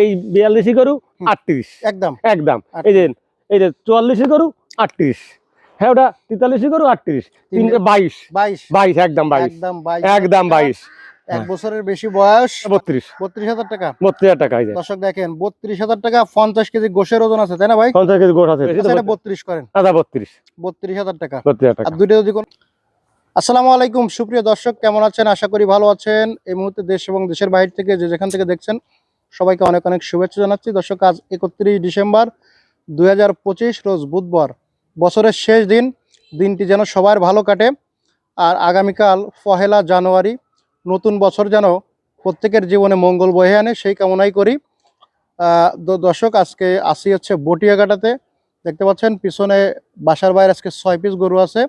এই 42 গরু 38 একদম একদম। এই যে 44 গরু 38, হ্যাঁ ওটা 43 গরু 38, 22 22 একদম 22 একদম 22 একদম 22। এক বছরের বেশি বয়স 32,000 টাকা। 32,000 টাকা। দর্শক দেখেন 32,000 টাকা, 50 কেজি গোশের ওজন আছে তাই না ভাই? 50 কেজি গোশ আছে। আচ্ছা, এটা 32 করেন। আচ্ছা 32,000 টাকা। 32,000 টাকা। আর দুইটা যদি কোন। আসসালামু আলাইকুম সুপ্রিয় দর্শক, কেমন আছেন? আশা করি ভালো আছেন। এই মুহূর্তে দেশ এবং দেশের বাইরে থেকে যে যেখান থেকে দেখছেন সবাইকে অনেক অনেক শুভেচ্ছা জানাচ্ছি। দর্শক, আজ 31 ডিসেম্বর 2025 রোজ বুধবার, বছরের শেষ দিন। দিনটি যেন সবার ভালো কাটে। আর আগামীকাল 1 জানুয়ারি, নতুন বছর যেন প্রত্যেকের জীবনে মঙ্গল বয়ে আনে, সেই কামনাই করি। দর্শক, আজকে আসি হচ্ছে বটিয়াঘাটাতে। দেখতে পাচ্ছেন পিছনে বাসার বাইরে আজকে 6 পিস গরু আছে,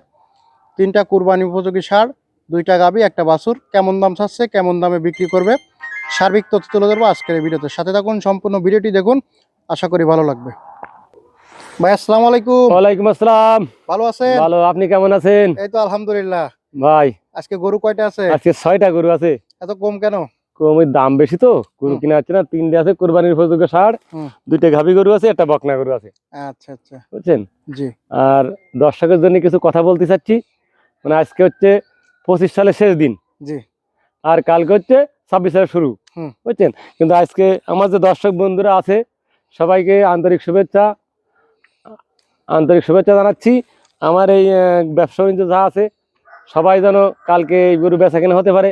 3টা কুরবানি উপযোগী ষাঁড়, 2টা গাভী, একটা বাছুর। কেমন দাম চাচ্ছে, কেমন দামে বিক্রি করবে, সার্বিক তথ্য তুলে ধরবো আজকের এই ভিডিওতে। সাথে থাকুন, সম্পূর্ণ ভিডিওটি দেখুন, আশা করি ভালো লাগবে। ভাই আসসালামু আলাইকুম। ওয়ালাইকুম আসসালাম। ভালো আছেন? ভালো, আপনি কেমন আছেন? এই তো আলহামদুলিল্লাহ। ভাই আজকে গরু কয়টা আছে? আজকে 6টা গরু আছে। এত কম কেন? কমের দাম বেশি তো, গরু কিনা হচ্ছে না। 3টে আছে কুরবানির উপযোগী ষাঁড়, 2টে গাভী গরু আছে, একটা বকনা গরু আছে। আচ্ছা আচ্ছা, বুঝছেন? জি। আর দর্শকের জন্য কিছু কথা বলতে চাচ্ছি। মানে আজকে হচ্ছে 25 সালের শেষ দিন, জি। আর কালকে হচ্ছে 26 সালের শুরু। বুঝছেন? কিন্তু আজকে আমার যে দর্শক বন্ধুরা আছে সবাইকে আন্তরিক শুভেচ্ছা জানাচ্ছি। আমার এই ব্যবসা বাণিজ্য যা আছে সবাই যেন কালকে এই গরু বেচা কেনা হতে পারে।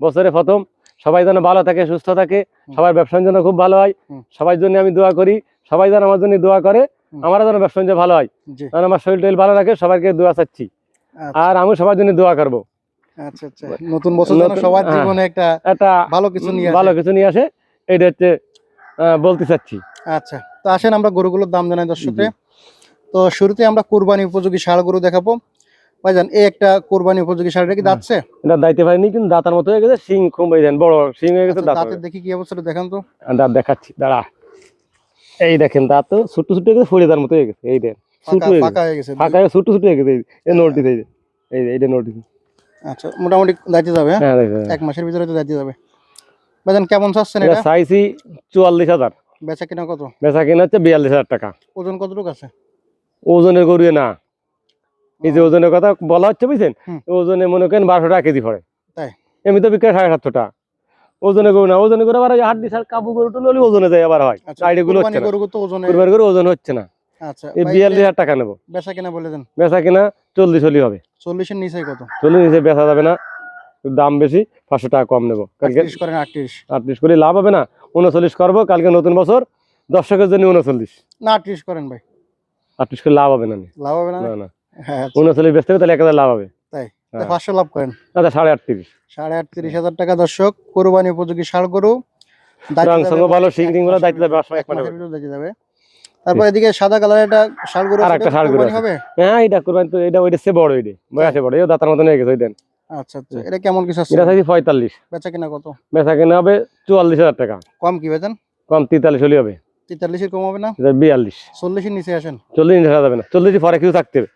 বছরে প্রথম সবাই যেন ভালো থাকে, সুস্থ থাকে, সবার ব্যবসা বাণিজ্য খুব ভালো হয়। সবার জন্য আমি দোয়া করি, সবাই যেন আমার জন্য দোয়া করে, আমারও যেন ব্যবসা বাণিজ্য ভালো হয়, যেন আমার শরীর টরীর ভালো রাখে। সবাইকে দোয়া চাচ্ছি, আর আমি সবার জন্য দোয়া করবো। আচ্ছা আচ্ছা, নতুন বছর যেন সবার জীবনে একটা ভালো কিছু নিয়ে আসে, এইটা হচ্ছে বলতে চাচ্ছি। আচ্ছা, তো আসেন আমরা গরুগুলোর দাম জানাই দর্শককে। তো শুরুতে আমরা কুরবানি উপযোগী ষাঁড় গরু দেখাবো। ভাইজান, এই একটা কুরবানি উপযোগী ষাঁড়, কি দাঁতছে? এটা দাইতে পারিনি, কিন্তু দাঁতার মতো হয়ে গেছে, শিং খুব বড় শিং হয়ে গেছে। দাঁতের দেখি কি অবস্থা, দেখান তো। দাঁত দেখাচ্ছি, দাঁড়া। এই দেখেন, দাঁত তো ছোট ছোট হয়ে গেছে, ফরিদার মতো হয়ে গেছে। এই দেন ফাঁকা হয়ে গেছে, ছোট ছোট হয়ে গেছে। এই নোটটি এই এইটা নোটটি। আচ্ছা, মোটামুটি দাইতে যাবে। হ্যাঁ, 1 মাসের ভিতরে তো দাইতে যাবে। ভাইজান, কেমন চাচ্ছেন এটা? চাইছি 44,000। বেচা কিনা কত? বেচা কিনা হচ্ছে 42,000 টাকা। ওজন কতটুকু আছে? ওজনের গরু না, এই যে ওজনের কথা বলা হচ্ছে, বুঝছেন? ওজনে মনে করেন 1200 টাকা কেজি পড়ে। তাই এমনি তো বিক্রি 750 টাকা। ওজনে গরু না, ওজনে গরু আবার হাড্ডি ছাড় কাবু গরু টুলি ওজনে যায় আবার হয়। আইডিগুলো হচ্ছে না, কুরবানির গরু ওজন হচ্ছে না। আচ্ছা, এই 42,000 টাকা নেবো। বেচা কিনা বলে দেন। বেচা কিনা 40 হলেই হবে। 40 এর নিচে কত? 40 নিচে বেচা যাবে না, দাম বেশি, 500 টাকা কম নেবো। 38 করেন। 38 করে লাভ হবে না, 39 করবো। কালকে নতুন বছর, দর্শকের জন্য 39 না, 38 করেন ভাই। 38 করে লাভ হবে না। লাভ হবে না? না, 39 বেচতে হবে, তাহলে 1000 লাভ হবে। তাই 500 লাভ করেন। আচ্ছা, 38,500। 38,500 টাকা দর্শক, কুরবানি উপযোগী ষাঁড় গরু। ভালো শিং গুলো দাইতে যাবে। তারপর এদিকে সাদা কালার একটা ষাঁড় গরু, আর একটা ষাঁড় গরু হবে। হ্যাঁ, এটা কুরবানি তো, এটা ওইটা সে বড়, ওইটা বয়সে বড়, এই দাঁতার মতন হয়ে গেছে। দেন। আচ্ছা আচ্ছা, এটা কেমন কিছু আছে? এটা চাইছি 45। বেচা কিনা কত? বেচা কিনা হবে 44,000 টাকা। কম কি বেচেন? কম 43 হলেই হবে। 43 এর কম হবে না? 42। 40 এর নিচে আসেন। 40 নিচে যাবে না, 40 পরে কিছু থাকতে হবে।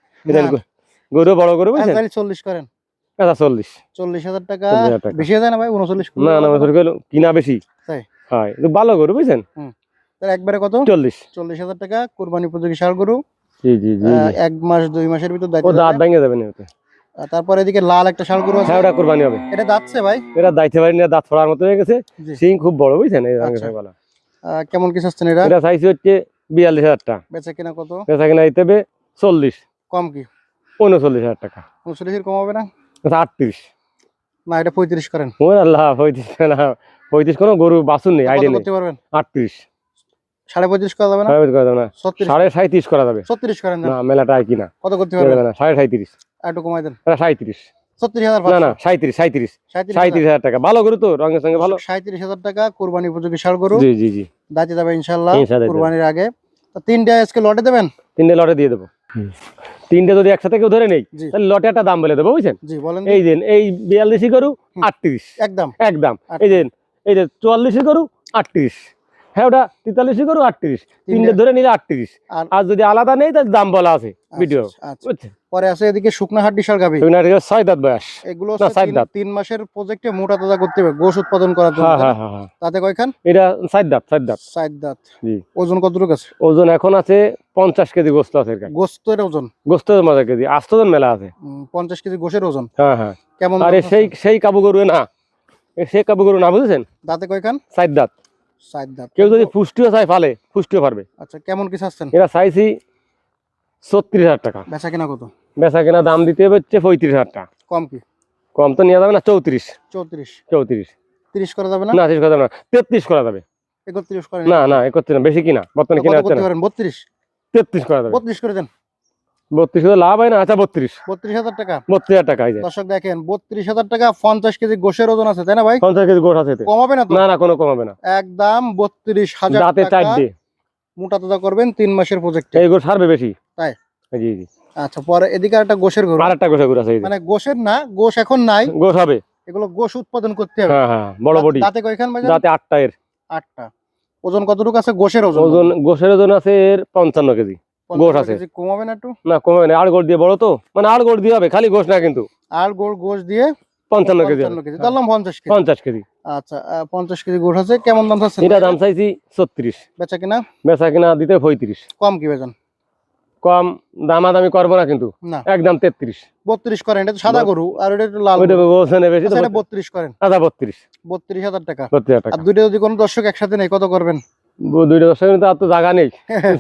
গরু বড় গরু, বুঝছেন? 40 করেন। আচ্ছা, 40,000 টাকা বেশি যায় না ভাই? 39 না, 39 কিনা বেশি। তাই হয়, ভালো গরু, বুঝছেন? তার একবারে কত? 40,000 টাকা কুরবানি উপযোগী ষাঁড় গরু। জি জি জি, 1 মাস 2 মাসের ভিতর দাঁত ভেঙে যাবে না। তারপর এদিকে লাল একটা ষাঁড় গরু আছে, ওটা কুরবানি হবে। এটা দাঁতছে ভাই? এটা দাইতে পারি না, দাঁত ফোড়ার মতো হয়ে গেছে, শিং খুব বড়, বুঝছেন? এই রঙের গলা। কেমন কি চাচ্ছেন এটা? এটা চাইছি হচ্ছে 42,000 টাকা। বেচা কিনা কত? বেচা কিনা দিতে হবে 40। কম কি? 39,000 টাকা। 39 এর কম হবে না? 38। না, এটা 35 করেন। ও আল্লাহ, 35 না, 35 কোনো গরু বাছুর নেই, আইডিয়া নেই। 38। 35.5 করা যাবে না? 37.5 করা যাবে। 36 করেন না, মেলাটা একই না। কত করতে পারবেন? না, 37.5। একটু কমাই দেন। 37। 36,500। না না, 37,000 টাকা। ভালো গরু তো, রঙের সঙ্গে ভালো। 37,000 টাকা কুরবানি উপযোগী ষাঁড় গরু। জি জি জি, দাঁতে যাবে ইনশাআল্লাহ কুরবানির আগে। তো 3টা আজকে লটে দেবেন? 3টে লটে দিয়ে দেবো। 3টে যদি একসাথে কেউ ধরে নেই, তাহলে লটে একটা দাম বলে দেবো, বুঝছেন? জি বলেন। এই দিন এই 42 গরু 38 একদম একদম। এই যে 44 গরু 38, হ্যাঁ ওটা 43 গরু 38। 3টে ধরে নিলে 38। আর যদি আলাদা নেই, তাহলে দাম বলা আছে ভিডিও, বুঝছেন? পরে আছে এদিকে শুকনা হাট বিশাল গাভী, 6 দাঁত বয়স। এগুলো না, 7 দাঁত। 3 মাসের প্রজেক্টে মোটা তাজা করতে হবে গোশ উৎপাদন করার জন্য, হ্যাঁ তাই না? হ্যাঁ হ্যাঁ। তাতে কয়খান? এটা 7 দাঁত, 7 দাঁত। 4 দাঁত। জি। ওজন কতটুকু আছে? ওজন এখন আছে 50 কেজি গোস্ত আছে এর কাছে। গোস্তের ওজন গোস্ত মজা কেজি, আস্তজন মেলা আছে। 50 কেজি গোশের ওজন। হ্যাঁ হ্যাঁ। কেমন আরে দাম সেই আছে? সেই কাবু গরু না, সেই কাবু গরু না, বুঝেছেন? দাঁতে কয়খান? 7 দাঁত। 4 দাঁত। কেউ যদি পুষ্টিও চায় ফালে, পুষ্টিও পারবে। আচ্ছা, কেমন কি চাচ্ছেন? এরা চাইছি 36,000 টাকা। বেচা কিনা কত? বেচা কেনা দাম দিতে হচ্ছে 35,000 টাকা। কম কি? কম তো নেওয়া যাবে না। 34। 34 30 করা যাবে না? না, 30 করা যাবে না, 33 করা যাবে। 31 করেন? না না, 31 না, বেশি কিনা বর্তমানে কত কিনা হচ্ছে করতে না। পারেন? 32 33 করা যাবে। 32 করে দেন। 32 হলে লাভ হয় না। আচ্ছা 32। 32,000 টাকা। 32,000 টাকা হয়ে যায়। দর্শক দেখেন 32,000 টাকা, 50 কেজি গোশের ওজন আছে, তাই না ভাই? 50 কেজি গোশ আছে এতে। কমাবে না তো? না না, কোনো কমাবে না। একদম 32,000 দাঁতে টাকা। 4 দিয়ে মোটা তাজা করবেন 3 মাসের প্রজেক্টে। এই গোশ ছাড়বে বেশি। তাই? জি জি। আচ্ছা, পরে এদিকে একটা গোশের গরু, আরেকটা গোশ আছে এই যে। মানে গোশের না, গোশ এখন নাই, গোশ হবে। এগুলো গোশ উৎপাদন করতে হবে। হ্যাঁ হ্যাঁ, বড় বডি। দাঁতে কয়খান ভাই? দাঁতে 8টা এর। 8টা। ওজন কতটুকু আছে গোশের ওজন? ওজন গোশের ওজন আছে এর 55 কেজি। 50 গোশ আছে। কেজি। কমাবে না একটু? না কমে না, আর গোশ দিয়ে বড় তো, মানে আর গোশ দিয়ে হবে, খালি গোশ না কিন্তু। আর গোশ দিয়ে 55 কেজি। 55 কেজি, ধরলাম 50 কেজি। 50 কেজি। আচ্ছা, 50 কেজি গোশ আছে। কেমন দাম চাচ্ছেন? এটা দাম চাইছি 36। বেচা কিনা? বেচা কিনা দিতে 35। কম কি বেচেন? কম দামাদামি করবো না কিন্তু, না, একদম 33। 32 করেন। এটা তো সাদা গরু, আর এটা একটু লাল ওইটা গরু। গোছনে বেশি তো। আচ্ছা, এটা 32 করেন। আচ্ছা 32। 32,000 টাকা। 32,000 টাকা। আর দুইটা যদি কোনো দর্শক একসাথে নেই কত করবেন? দুইটা দর্শক কিন্তু আর তো জায়গা নেই,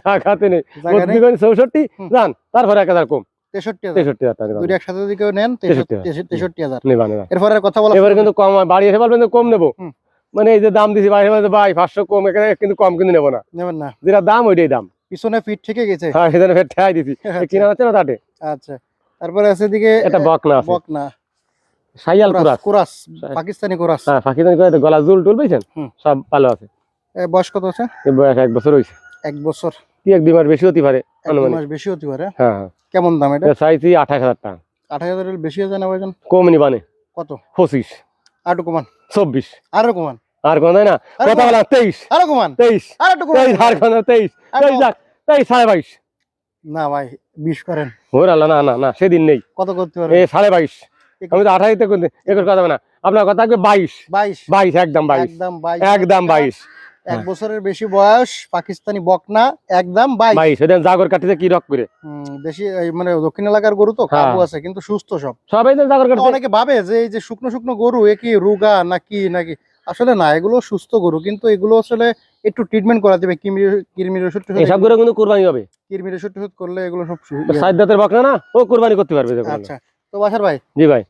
জায়গাতে নেই। জায়গা নেই? 64 যান, তারপরে 1,000 কম। 63,000। 63,000 টাকা। দুইটা একসাথে যদি কেউ নেন 63,000 63,000। নেবা নেবা। এরপরে আর কথা বলা এবার কিন্তু কম হয়, বাড়ি এসে বলবেন যে কম নেবো। হুম। মানে এই যে দাম দিছি বাড়ি এসে ভাই 500 কম, এখানে কিন্তু কম কিন্তু নেবো না, নেবেন না? যেটা দাম ওইটাই দাম। পিছনে ফিট থেকে গেছে। হ্যাঁ, সেখানে ফের ঠেয়াই দিছি, কিনা হচ্ছে না তাতে। আচ্ছা, তারপরে আছে এদিকে এটা বকনা আছে, বকনা, সাইয়াল কুরাস। কুরাস, পাকিস্তানি কুরাস। হ্যাঁ, পাকিস্তানি করে গলা জুল টুল পেয়েছেন, হুম। সব ভালো আছে। বয়স কত আছে? এর বয়স 1 বছর হয়েছে। 1 বছর। কি 1-2 মাস বেশি হতে পারে 1 মাস বেশি হতে পারে। হ্যাঁ হ্যাঁ। কেমন দাম এটা? এটা চাইছি 28,000 টাকা। 28,000 এর বেশি আছে না ভাইজান? কম নিবানে কত? 25। আরো কমান। 24। আরো কমান। আর কোন না আরে কথা বলা 23। আরো কমান। 23। আরো একটু কমান। 23 আর কোন 23। 23 যাক, 23 22.5। না ভাই, 20 করেন। ওর আল্লাহ, না না না, সেদিন নেই। কত করতে পারবেন? 22.5। আমি তো 28 তে কোন 21 কথা হবে না, আপনার কথা থাকবে 22। 22। একদম 22। একদম 22। একদম 22। 1 বছরের বেশি বয়স, পাকিস্তানি বকনা, একদম 22। 22 সেদিন জাগর কাটিতে কি রক করে। দেশি এই মানে দক্ষিণ এলাকার গরু তো, হ্যাঁ। কাবু আছে কিন্তু সুস্থ সব। সবাই তো জাগর কাটিতে। অনেকে ভাবে যে এই যে শুকনো শুকনো গরু এ কি রোগা নাকি নাকি, আসলে না, এগুলো সুস্থ গরু, কিন্তু এগুলো আসলে একটু ট্রিটমেন্ট করা দিবে, কৃমির ওষুধ এসব করে কিন্তু কুরবানি হবে। কৃমির ওষুধ করলে এগুলো সব সাইদ দাঁতের বকনা না, ও কুরবানি করতে পারবে যে কোনো। আচ্ছা, তো বাসার ভাই, জি ভাই।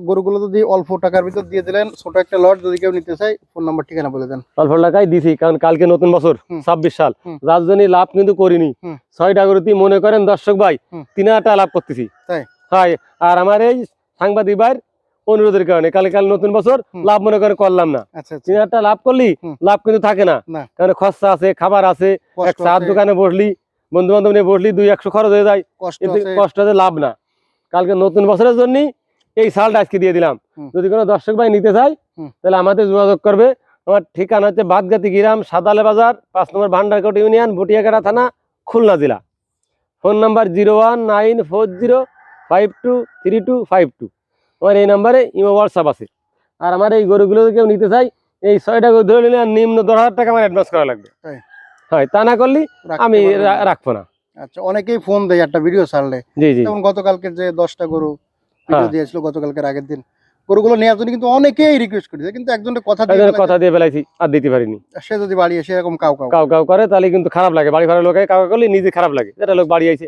গরুগুলো যদি অল্প টাকার ভিতর দিয়ে দিলেন, ছোট একটা লট, যদি কেউ নিতে চাই ফোন নাম্বার ঠিকানা বলে দেন। অল্প টাকায় দিছি, কারণ কালকে নতুন বছর 26 সাল, যার জন্য লাভ কিন্তু করিনি। 6টা গরুতে মনে করেন দর্শক ভাই 3,000 টাকা লাভ করতেছি। তাই? হ্যাঁ, আর আমার এই সাংবাদিক ভাইয়ের অনুরোধের কারণে কাল নতুন বছর লাভ মনে করে করলাম না। আচ্ছা, 3,000 টাকা লাভ করলি লাভ কিন্তু থাকে না, কারণ খরচা আছে, খাবার আছে, এক চার দোকানে বসলি, বন্ধু বান্ধব নিয়ে বসলি, 200-100 খরচ হয়ে যায়, কষ্ট আছে, লাভ না। কালকে নতুন বছরের জন্য এই সালটা আজকে দিয়ে দিলাম। যদি কোনো দর্শক ভাই নিতে চাই তাহলে আমাদের যোগাযোগ করবে। আমার ঠিকানা হচ্ছে বাদগাতি গ্রাম, সাদালে বাজার, 5 নম্বর ভান্ডারকোট ইউনিয়ন, বটিয়াকাটা থানা, খুলনা জেলা। Phone number 01940523252। আমার এই নাম্বারে ইমো হোয়াটসঅ্যাপ আছে। আর আমার এই গরুগুলো কেউ নিতে চাই, এই 6টা গরু ধরে নিলে নিম্ন 10,000 টাকা আমার অ্যাডভান্স করা লাগবে। হয়, তা না করলে আমি রাখবো না। আচ্ছা, অনেকেই ফোন দেয় একটা ভিডিও ছাড়লে। জি জি। যেমন গতকালকে যে 10টা গরু ভিডিও দিয়েছিল গতকালকের আগের দিন, গরুগুলো নেওয়ার জন্য কিন্তু অনেকেই রিকোয়েস্ট করেছে, কিন্তু একজনের কথা দিয়ে ফেলাইছি, আর দিতে পারিনি। সে যদি বাড়ি এসে এরকম কাউ করে তাহলে কিন্তু খারাপ লাগে, বাড়ি ভাড়া লোকে কাউ করলে নিজে খারাপ লাগে, এটা লোক বাড়ি আইছে,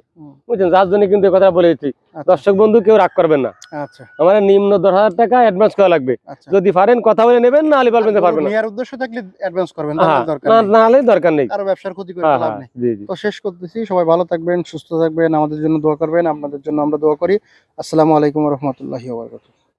বুঝছেন, যার জন্য কিন্তু কথা বলেছি। দর্শক বন্ধু কেউ রাগ করবেন না। আচ্ছা, আমার নিম্ন 10,000 টাকা অ্যাডভান্স করা লাগবে। যদি পারেন কথা বলে নেবেন, না হলে বলবেন যে পারবেন না। নেয়ার উদ্দেশ্য থাকলে অ্যাডভান্স করবেন, না হলে দরকার নেই, আর ব্যবসার ক্ষতি করে লাভ নেই। জি জি। তো শেষ করতেছি, সবাই ভালো থাকবেন, সুস্থ থাকবেন, আমাদের জন্য দোয়া করবেন, আপনাদের জন্য আমরা দোয়া করি। আসসালামু আলাইকুম ওয়া রাহমাতুল্লাহি ওয়া বারাকাতুহু।